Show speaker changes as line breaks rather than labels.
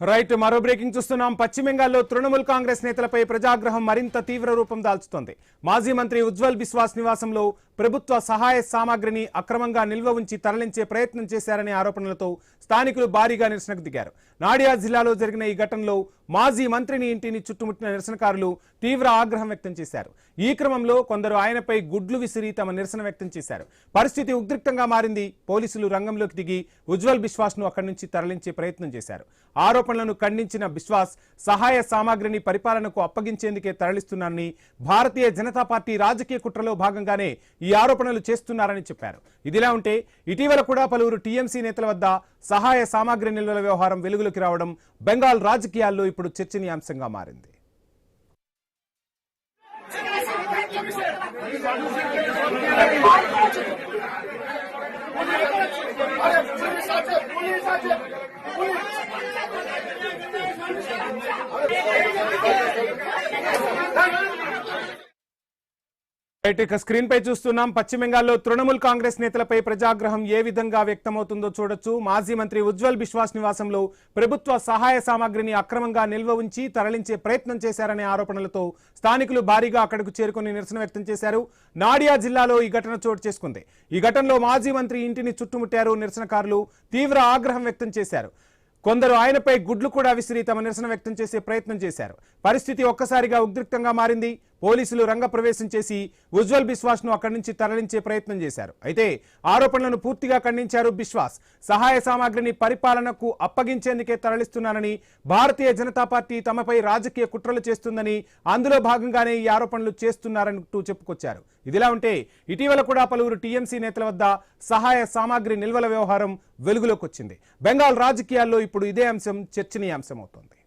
Right మరో breaking చూస్తున్నాం. పశ్చిమ బెంగాల్లో తృణమూల్ కాంగ్రెస్ నేతలపై ప్రజాగ్రహం మరింత తీవ్ర రూపం దాల్చుతోంది. మాజీ మంత్రి ఉజ్వల్ బిశ్వాస్ నివాసంలో ప్రభుత్వ సహాయ సామాగ్రిని అక్రమంగా నిల్వ ఉంచి తరలించే ప్రయత్నం చేశారనే ఆరోపణలతో స్థానికులు భారీగా నిరసనకు దిగారు. నాడియా జిల్లాలో జరిగిన ఈ ఘటనలో మాజీ మంత్రిని ఇంటిని చుట్టుముట్టిన నిరసనకారులు తీవ్ర ఆగ్రహం వ్యక్తం చేశారు. ఈ క్రమంలో కొందరు ఆయనపై గుడ్లు విసిరి తమ నిరసన వ్యక్తం చేశారు. పరిస్థితి ఉద్రిక్తంగా మారింది. పోలీసులు రంగంలోకి దిగి ఉజ్వల్ బిశ్వాస్ ను అక్కడి నుంచి తరలించే ప్రయత్నం చేశారు. ఆరోపణలను ఖండించిన బిశ్వాస్ సహాయ సామాగ్రిని పరిపాలనకు అప్పగించేందుకే తరలిస్తున్నారని, భారతీయ జనతా పార్టీ రాజకీయ కుట్రలో భాగంగానే ఈ ఆరోపణలు చేస్తున్నారని చెప్పారు. ఇదిలా ఉంటే ఇటీవల కూడా పలువురు టీఎంసీ నేతల వద్ద సహాయ సామాగ్రి నిల్వల వ్యవహారం వెలుగులోకి రావడం బెంగాల్ రాజకీయాల్లో ఇప్పుడు చర్చనీయాంశంగా మారింది. స్క్రీన్ పై చూస్తున్నాం. పశ్చిమ బెంగాల్లో తృణమూల్ కాంగ్రెస్ నేతలపై ప్రజాగ్రహం ఏ విధంగా వ్యక్తమవుతుందో చూడొచ్చు. మాజీ మంత్రి ఉజ్వల్ బిశ్వాస్ నివాసంలో ప్రభుత్వ సహాయ సామాగ్రిని అక్రమంగా నిల్వ ఉంచి తరలించే ప్రయత్నం చేశారనే ఆరోపణలతో స్థానికులు భారీగా అక్కడకు చేరుకుని నిరసన వ్యక్తం చేశారు. నాడియా జిల్లాలో ఈ ఘటన చోటు చేసుకుంది. ఈ ఘటనలో మాజీ మంత్రి ఇంటిని చుట్టుముట్టారు నిరసనకారులు. తీవ్ర ఆగ్రహం వ్యక్తం చేశారు. కొందరు ఆయనపై గుడ్లు కూడా విసిరి తమ నిరసన వ్యక్తం చేసే ప్రయత్నం చేశారు. పరిస్థితి ఒక్కసారిగా ఉద్రిక్తంగా మారింది. పోలీసులు రంగప్రవేశం చేసి ఉజ్వల్ బిశ్వాస్ ను అక్కడి నుంచి తరలించే ప్రయత్నం చేశారు. అయితే ఆరోపణలను పూర్తిగా ఖండించారు బిశ్వాస్. సహాయ సామాగ్రిని పరిపాలనకు అప్పగించేందుకే తరలిస్తున్నానని, భారతీయ జనతా పార్టీ తమపై రాజకీయ కుట్రలు చేస్తుందని, అందులో భాగంగానే ఈ ఆరోపణలు చేస్తున్నారంటూ చెప్పుకొచ్చారు. ఇదిలా ఉంటే ఇటీవల కూడా పలువురు టీఎంసీ నేతల వద్ద సహాయ సామాగ్రి నిల్వల వ్యవహారం వెలుగులోకి వచ్చింది. బెంగాల్ రాజకీయాల్లో ఇప్పుడు ఇదే అంశం చర్చనీయాంశమవుతోంది.